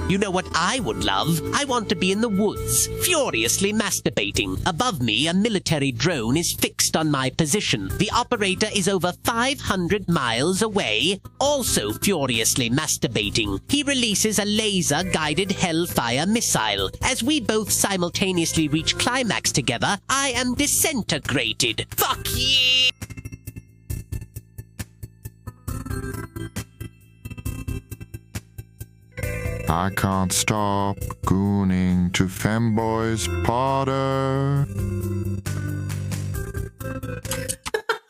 You know what I would love? I want to be in the woods, furiously masturbating. Above me, a military drone is fixed on my position. The operator is over 500 miles away, also furiously masturbating. He releases a laser-guided Hellfire missile. As we both simultaneously reach climax together, I am disintegrated. Fuck yeah! I can't stop gooning to Femboys Potter.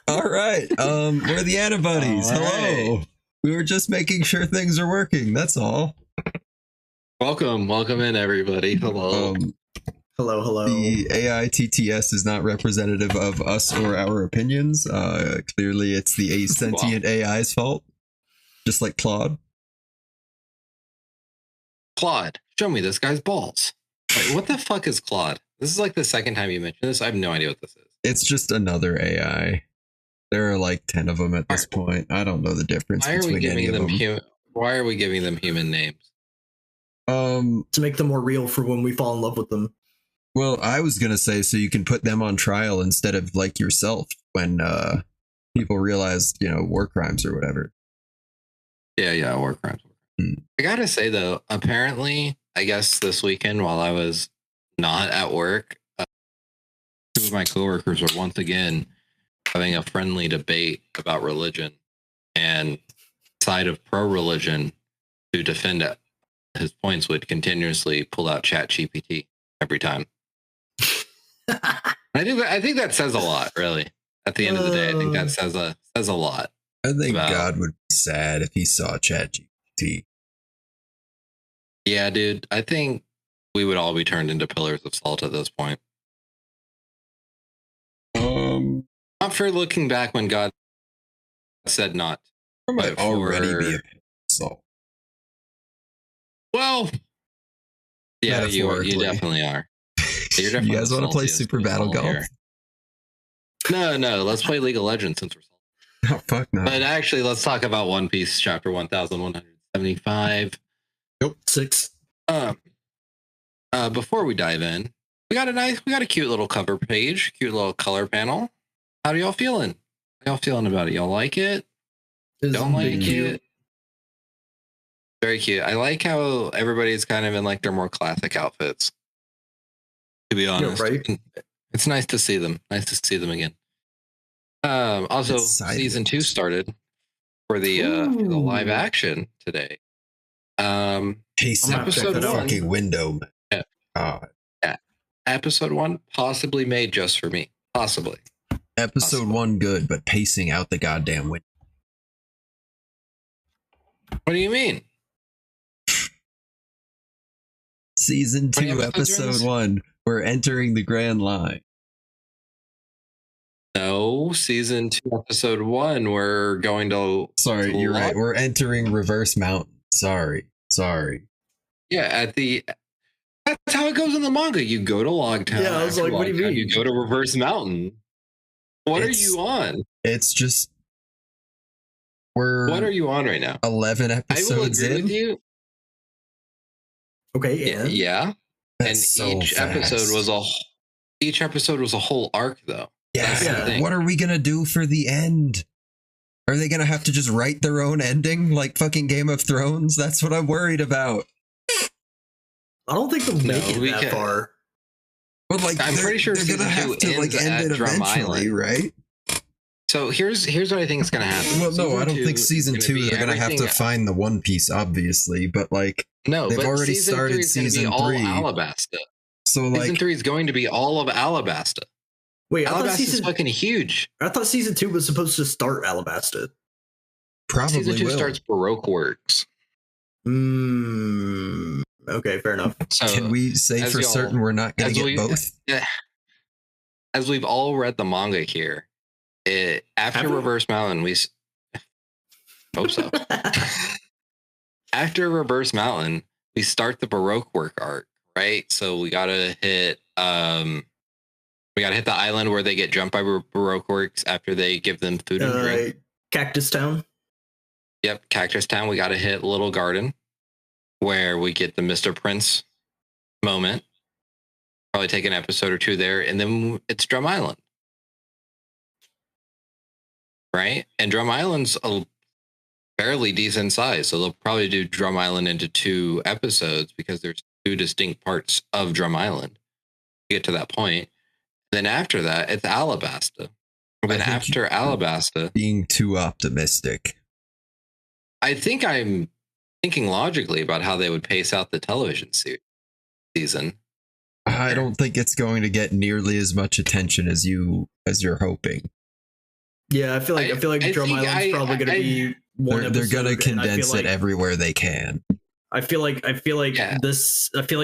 All right. We're the Antibodies. All Hello. right. We were just making sure things are working. That's all. Welcome in, everybody. Hello. Hello. The AITTS is not representative of us or our opinions. Clearly, it's the sentient AI's fault. Just like Claude. Claude, show me this guy's balls. Wait, what the fuck is Claude? This is like the second time you mentioned this. I have no idea what this is. It's just another AI. There are like 10 of them at this point. I don't know the difference between any of them. Why are we giving them human names? To make them more real for when we fall in love with them. Well, I was gonna say so you can put them on trial instead of like yourself when people realize, war crimes or whatever. Yeah, war crimes. I gotta say though, apparently, I guess this weekend while I was not at work, two of my coworkers were once again having a friendly debate about religion, and side of pro-religion to defend it. His points would continuously pull out ChatGPT every time. I think that says a lot, really. At the end of the day, I think that says a lot. I think God would be sad if he saw ChatGPT. Yeah, dude. I think we would all be turned into pillars of salt at this point. Not for looking back when God said not. I might already be a pillar of salt. Well, yeah, you definitely are. You're definitely you guys want to play Super Battle Golf? Here. No. Let's play League of Legends since we're salt. Oh, fuck no. But actually, let's talk about One Piece chapter 1175. Nope, 6. Before we dive in, we got a cute little cover page, cute little color panel. How do y'all feeling? How y'all feeling about it? Y'all like it? Don't like it? Very cute. I like how everybody's kind of in like their more classic outfits. To be honest, right? It's nice to see them. Nice to see them again. Also, season 2 started for the live action today. Episode 1 fucking window. Yeah. Episode 1 possibly made just for me. Possibly. Episode 1 good, but pacing out the goddamn window. What do you mean? Season 2, episode 1. We're entering the Grand Line. No, season 2, episode 1. We're going to. Sorry, you're right. We're entering Reverse Mountain. Sorry. Yeah, that's how it goes in the manga. You go to Logtown. Yeah, I was like, what do you mean? You go to Reverse Mountain. What are you on? It's just what are you on right now? 11 episodes I will agree in. with you. Okay, yeah. That's and so each fast. episode was a whole arc, though. Yeah. What are we gonna do for the end? Are they gonna have to just write their own ending like fucking Game of Thrones? That's what I'm worried about. I don't think they'll make it that far. But like, I'm pretty sure they're gonna have to like end it eventually, right? So here's what I think is gonna happen. Well, no, I don't think season 2 they're gonna have to find the One Piece, obviously, but like they've already started season 3. All Alabasta. So like season 3 is going to be all of Alabasta. Wait, Alabasta is fucking huge. I thought season 2 was supposed to start Alabasta. Probably season 2 starts Baroque Works. Okay, fair enough. So can we say for certain we're not going to get both? As we've all read the manga here, after Reverse Mountain, we hope so. After Reverse Mountain, we start the Baroque Work arc, right? So we gotta hit the island where they get jumped by Baroque Works after they give them food and drink. Cactus Town. Yep, Cactus Town. We gotta hit Little Garden. where we get the Mr. Prince moment. Probably take an episode or two there, and then it's Drum Island. Right? And Drum Island's a fairly decent size, so they'll probably do Drum Island into 2 episodes because there's 2 distinct parts of Drum Island to get to that point. Then after that, it's Alabasta. And then after Alabasta, being too optimistic. I think I'm thinking logically about how they would pace out the television season. I don't think it's going to get nearly as much attention as you're hoping. Yeah, I feel like Drum Island's probably going to be one episode. They're going to condense it everywhere they can. I feel like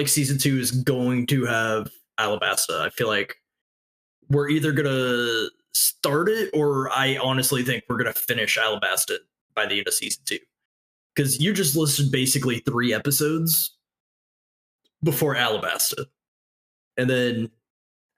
season 2 is going to have Alabasta. I feel like we're either going to start it, or I honestly think we're going to finish Alabasta by the end of season 2. Because you just listed basically 3 episodes before Alabasta. And then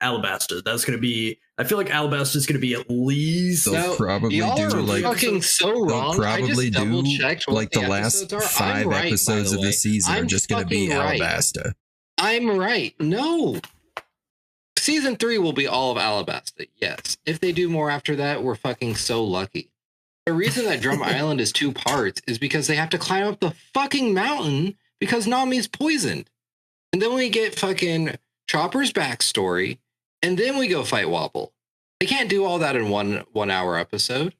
Alabasta. That's going to be... I feel like Alabasta is going to be at least... They'll probably do like... fucking so wrong. They'll probably do like the last 5 episodes of the season are just going to be Alabasta. I'm right. No. Season 3 will be all of Alabasta. Yes. If they do more after that, we're fucking so lucky. The reason that Drum Island is 2 parts is because they have to climb up the fucking mountain because Nami's poisoned. And then we get fucking Chopper's backstory, and then we go fight Wobble. They can't do all that in one hour episode.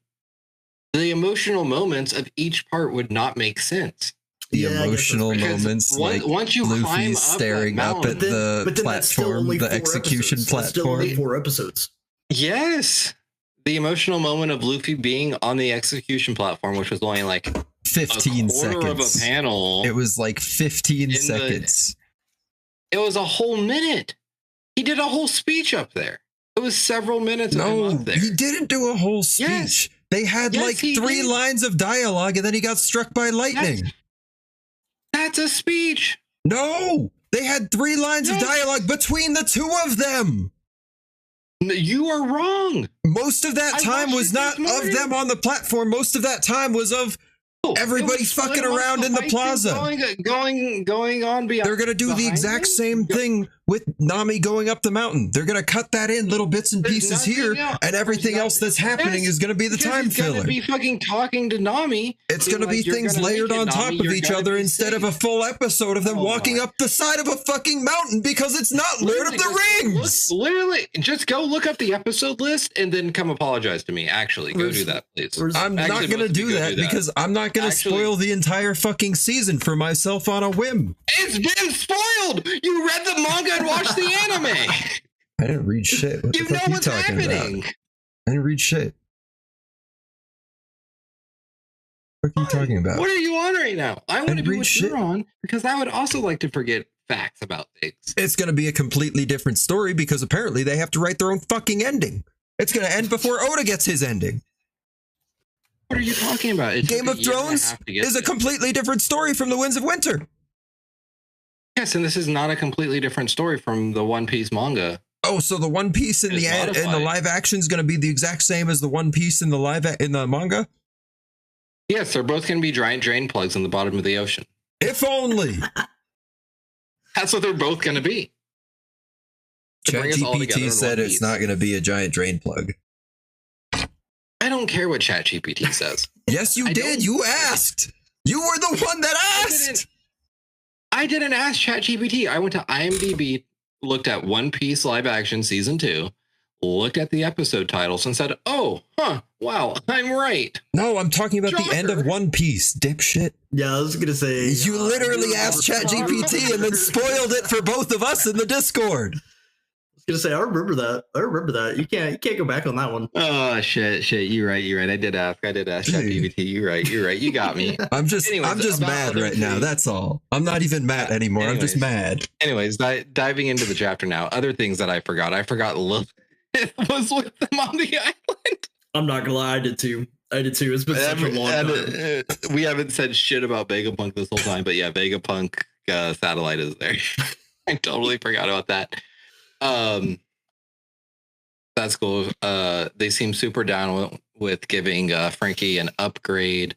The emotional moments of each part would not make sense. The emotional moments, like once you Luffy staring up at the platform, the execution platform. Still only 4 episodes. Yes. The emotional moment of Luffy being on the execution platform, which was only like 15 seconds of a panel. It was like 15 seconds. It was a whole minute. He did a whole speech up there. It was several minutes of him up there. He didn't do a whole speech. Yes. They had like 3 lines of dialogue, and then he got struck by lightning. That's a speech. No, they had 3 lines of dialogue between the 2 of them. No, you are wrong. Most of that time was not of them on the platform. Most of that time was of everybody fucking around in the plaza. Going on beyond. They're going to do the exact same thing with Nami going up the mountain. They're going to cut that in little bits and pieces here, and everything else that's happening is going to be the time filler. It's going to be fucking talking to Nami. It's going to be things layered on top of each other instead of a full episode of them walking up the side of a fucking mountain because it's not Lord of the Rings. Literally, just go look up the episode list and then come apologize to me. Actually, go do that, please. I'm not going to do that because I'm not going to spoil the entire fucking season for myself on a whim. It's been spoiled. You read the manga and watched the anime. I didn't read shit. What you the know fuck what's are you talking happening. About? I didn't read shit. What are you talking about? What are you on right now? I want to be what you're on because I would also like to forget facts about things. It's going to be a completely different story because apparently they have to write their own fucking ending. It's going to end before Oda gets his ending. What are you talking about? Game of Thrones is a completely different story from The Winds of Winter. Yes, and this is not a completely different story from the One Piece manga. Oh, so the One Piece in the live action is going to be the exact same as the One Piece in the manga? Yes, they're both going to be giant drain plugs in the bottom of the ocean. If only. That's what they're both going to be. ChatGPT said it's not going to be a giant drain plug. I don't care what ChatGPT says. Yes, you did. You asked. You were the one that asked. I didn't ask ChatGPT. I went to IMDb, looked at One Piece live action season 2, looked at the episode titles, and said, "Oh, wow, I'm right." No, I'm talking about the end of One Piece, dipshit. Yeah, I was gonna say you literally asked ChatGPT and then spoiled it for both of us in the Discord. I was gonna say I remember that. You can't go back on that one. Oh shit. You're right. I did ask ChatGPT. You're right. You got me. I'm just mad right now. That's all. I'm not even mad anymore. I'm just mad. Anyways, diving into the chapter now. Other things that I forgot. Lilith was with them on the island. I'm not gonna lie, I did too. It's been such a long time. We haven't said shit about Vegapunk this whole time, but yeah, Vegapunk satellite is there. I totally forgot about that. That's cool. They seem super down with giving Frankie an upgrade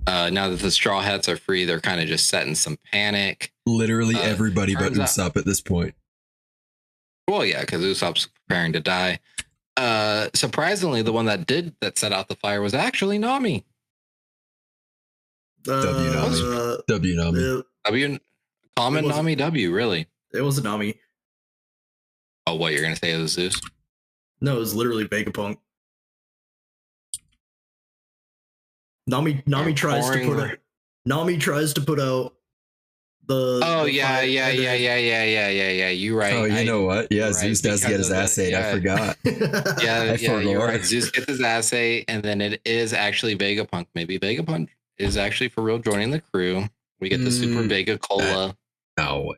Now that the Straw Hats are free, they're kind of just setting some panic. Literally everybody but Usopp at this point. Well, yeah, because Usopp's preparing to die. Surprisingly, the one that set out the fire was actually Nami. W Nami. Common Nami W, really. It wasn't Nami. Oh, what you're gonna say is Zeus? No, it was literally Vegapunk. Nami tries to put out the. Oh yeah. You're right. Oh, you know what? Yeah, Zeus does get his ass ate. I forgot. Yeah, you're right. Zeus gets his ass ate, and then it is actually Vegapunk. Maybe Vegapunk is actually for real joining the crew. We get the Super Vega Cola. No.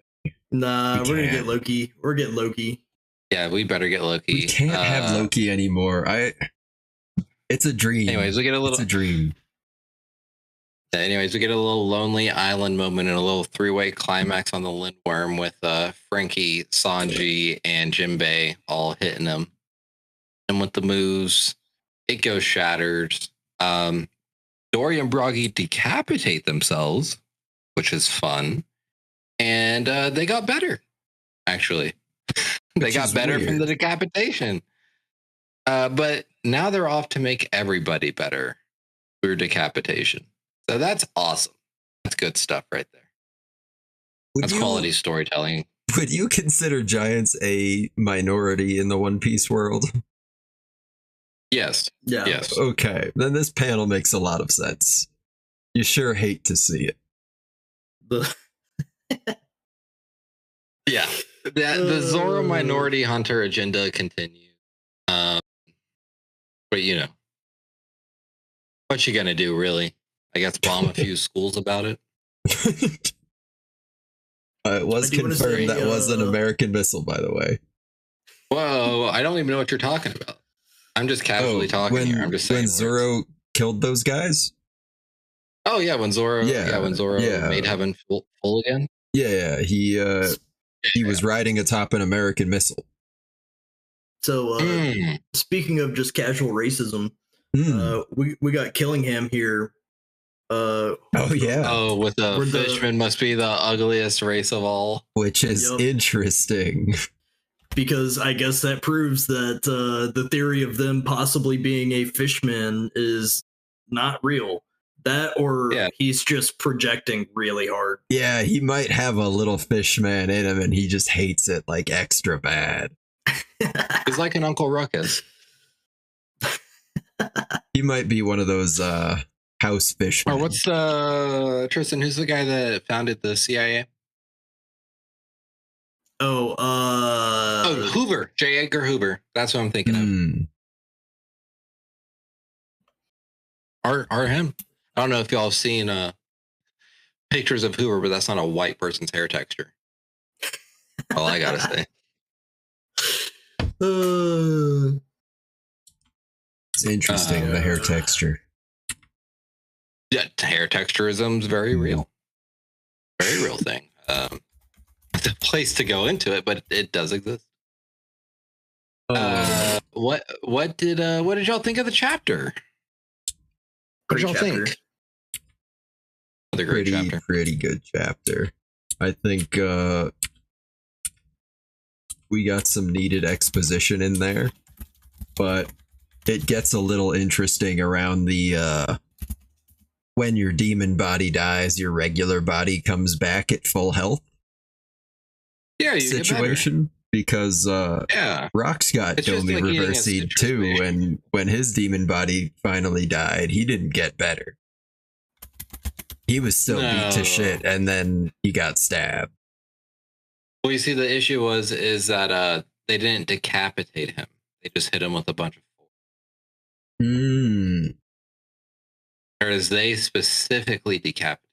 Nah, we're gonna get Loki. We're getting Loki. Yeah, we better get Loki. We can't have Loki anymore. It's a dream. Anyways, we get a little. It's a dream. Anyways, we get a little Lonely Island moment and a little three-way climax on the Lindworm with Frankie, Sanji, and Jinbei all hitting him. And with the moves, it goes shattered. Dory and Broggy decapitate themselves, which is fun. And they got better, actually. They got better from the decapitation. But now they're off to make everybody better through decapitation. So that's awesome. That's good stuff right there. That's quality storytelling. Would you consider giants a minority in the One Piece world? Yes. Yeah. Yes. Okay. Then this panel makes a lot of sense. You sure hate to see it. Yeah. The Zoro minority hunter agenda continues. But you know, what you gonna do, really? I guess bomb a few schools about it. It was confirmed that was an American missile, by the way. Whoa, I don't even know what you're talking about. I'm just casually talking here. I'm just saying. When Zoro killed those guys? Oh yeah, when Zoro made heaven full again. Yeah, he was riding atop an American missile. So speaking of just casual racism, we got Killingham here. Oh yeah. Oh, with the Fishman must be the ugliest race of all. Which is interesting. Because I guess that proves that the theory of them possibly being a fishman is not real. That or he's just projecting really hard. Yeah, he might have a little fishman in him and he just hates it like extra bad. He's like an Uncle Ruckus. He might be one of those house fishmen. Or what's Tristan, who's the guy that founded the CIA? Hoover. J. Edgar Hoover. That's what I'm thinking of. Or him. I don't know if y'all have seen pictures of Hoover, but that's not a white person's hair texture. All I gotta say. It's interesting, the hair texture. Yeah, hair texturism's very real. Very real thing. It's a place to go into it, but it does exist. What did y'all think of the chapter? What did y'all think? Another great chapter. Pretty good chapter. I think we got some needed exposition in there, but it gets a little interesting around the when your demon body dies, your regular body comes back at full health. Yeah, situation. Because Rock's got Domi reversing too, and when his demon body finally died, he didn't get better. He was still beat to shit, and then he got stabbed. Well, you see, the issue is that they didn't decapitate him; they just hit him with a bunch of force. Whereas they specifically decapitated.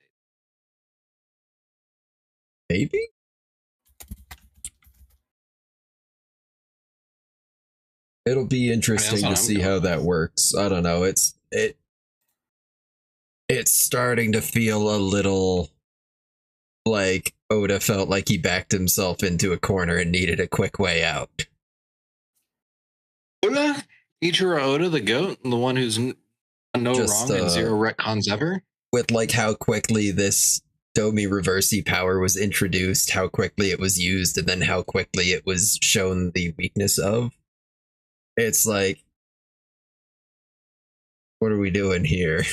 Maybe. It'll be interesting to see how that works. I don't know. It's starting to feel a little like Oda felt like he backed himself into a corner and needed a quick way out. Ichiro Oda, the GOAT, the one who's no just, wrong and zero retcons ever. with like how quickly this Domi Reversi power was introduced, how quickly it was used, and then how quickly it was shown the weakness of. It's like, what are we doing here?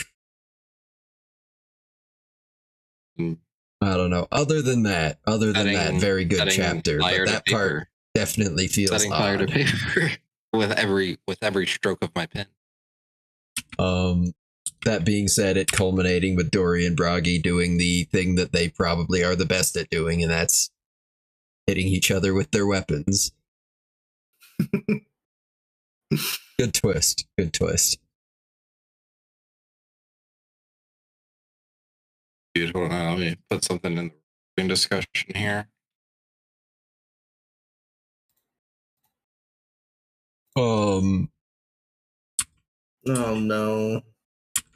I don't know. Other than that, very good chapter. But that part definitely feels setting fire to paper with every stroke of my pen. That being said, it culminating with Dory and Bragi doing the thing that they probably are the best at doing, and that's hitting each other with their weapons. Good twist. Good twist. Beautiful. Let me put something in the discussion here. Oh no.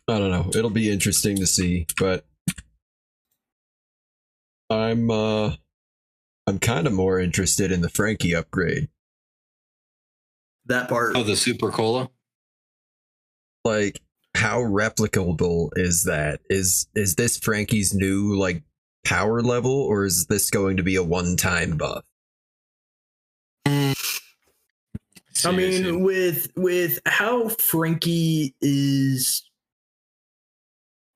I don't know. It'll be interesting to see, but I'm kind of more interested in the Frankie upgrade. That part. Oh, the Super Cola? Like, how replicable is that? Is this Frankie's new like power level, or is this going to be a one-time buff? I mean, with how Frankie is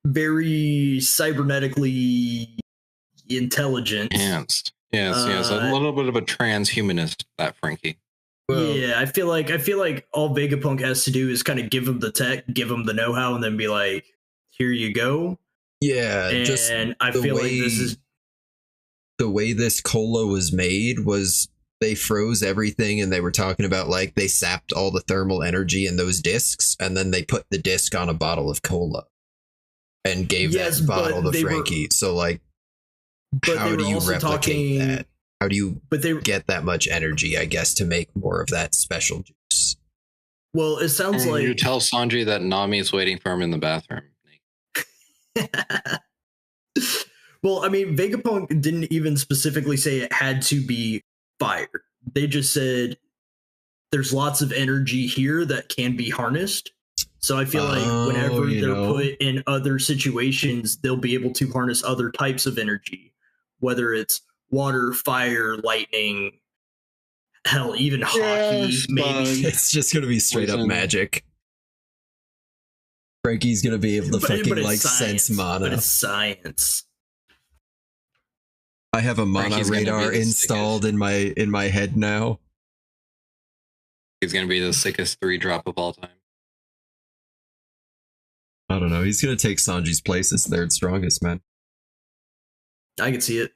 very cybernetically intelligent, enhanced. Yes, a little bit of a transhumanist, that Frankie. Well, yeah, I feel like all Vegapunk has to do is kind of give him the tech, give him the know-how, and then be like, "Here you go." Yeah, and I feel like this is the way this cola was made. Was they froze everything, and they were talking about like they sapped all the thermal energy in those discs, and then they put the disc on a bottle of cola and gave that bottle to Frankie. So like, how do you replicate that? How do you get that much energy, I guess, to make more of that special juice? Well, it sounds like... You tell Sanji that Nami is waiting for him in the bathroom. Well, I mean, Vegapunk didn't even specifically say it had to be fire. They just said there's lots of energy here that can be harnessed. So I feel like whenever they're put in other situations, they'll be able to harness other types of energy, whether it's water, fire, lightning, hell, even hockey, maybe. It's just going to be straight up magic. Frankie's going to be able to fucking like sense mana. But it's science. I have a mana radar installed in my head now. He's going to be the sickest 3-drop of all time. I don't know. He's going to take Sanji's place as third strongest, man. I can see it.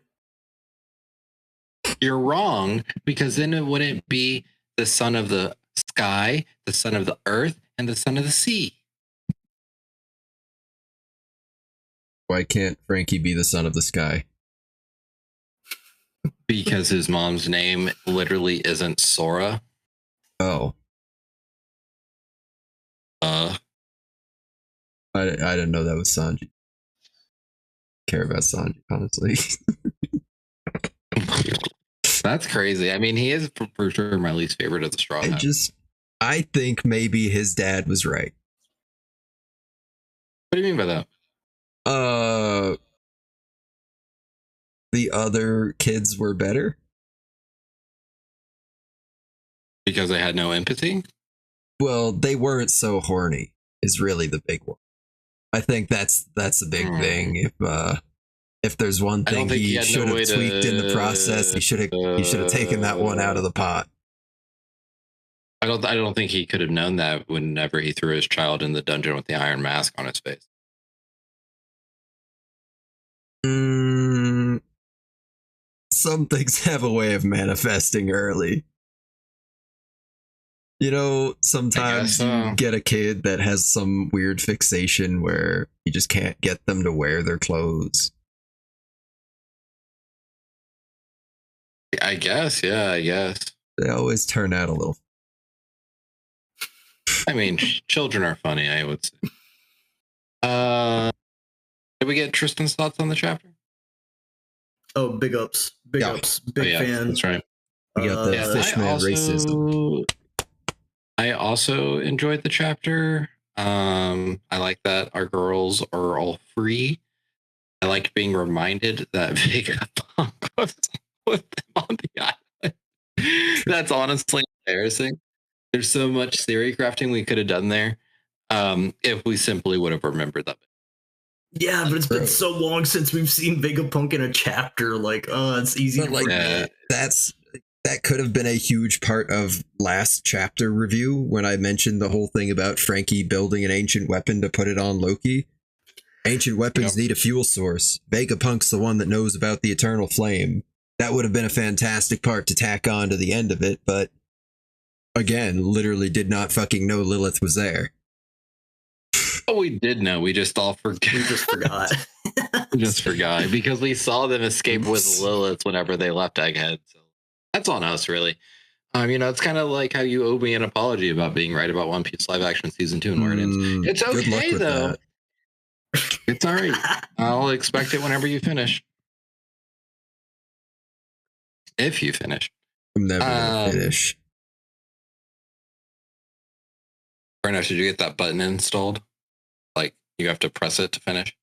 You're wrong, because then it wouldn't be the son of the sky, the son of the earth, and the son of the sea. Why can't Frankie be the son of the sky? Because his mom's name literally isn't Sora. Oh. I didn't know that was Sanji. Care about Sanji, honestly. That's crazy. I mean, he is for sure my least favorite of the Straw Hats. I think maybe his dad was right. What do you mean by that? The other kids were better? Because they had no empathy? Well, they weren't so horny, is really the big one. I think that's the big thing. If there's one thing he should have tweaked in the process, he should have taken that one out of the pot. I don't think he could have known that whenever he threw his child in the dungeon with the iron mask on his face. Some things have a way of manifesting early. You know, sometimes you get a kid that has some weird fixation where you just can't get them to wear their clothes. I guess, yeah, I guess. They always turn out a little. I mean, children are funny, I would say. Did we get Tristan's thoughts on the chapter? Oh, big ups. Big fan. That's right. You got the Fishman racism. I also enjoyed the chapter. I like that our girls are all free. I liked being reminded that Vegapunk was with them on the island. That's honestly embarrassing. There's so much theory crafting we could have done there if we simply would have remembered that. Yeah, but it's been so long since we've seen Vegapunk in a chapter. Like, it's easy to forget. That could have been a huge part of last chapter review when I mentioned the whole thing about Frankie building an ancient weapon to put it on Loki. Ancient weapons need a fuel source. Vegapunk's the one that knows about the eternal flame. That would have been a fantastic part to tack on to the end of it, but again, literally did not fucking know Lilith was there. Oh, we did know. We just all forgot. We just forgot. We just forgot because we saw them escape with Lilith whenever they left Egghead. So that's on us, really. It's kind of like how you owe me an apology about being right about One Piece live action season 2 and where it ends. It's okay though. That. It's all right. I'll expect it whenever you finish. If you finish. I'm never gonna finish. Bruno, should you get that button installed? Like you have to press it to finish?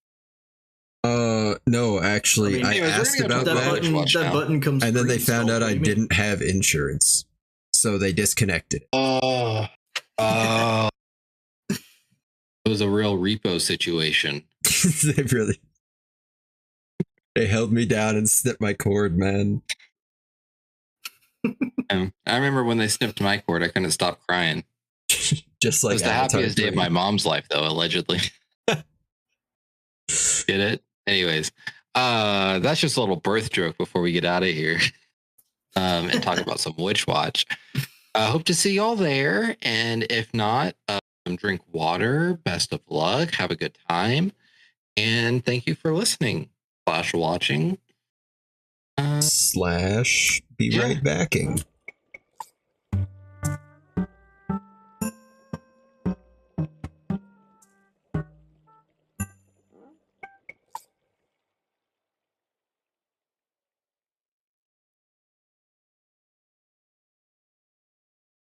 No, actually, I asked about that. That button comes, and then they found out I didn't have insurance, so they disconnected. It was a real repo situation. They held me down and snipped my cord, man. I remember when they snipped my cord, I couldn't stop crying. Just like it was the happiest day of my mom's life, though, allegedly. Get it? Anyways, that's just a little birth joke before we get out of here and talk about some Witch Watch. Hope to see y'all there. And if not, drink water. Best of luck. Have a good time. And thank you for listening / watching. / be right backing.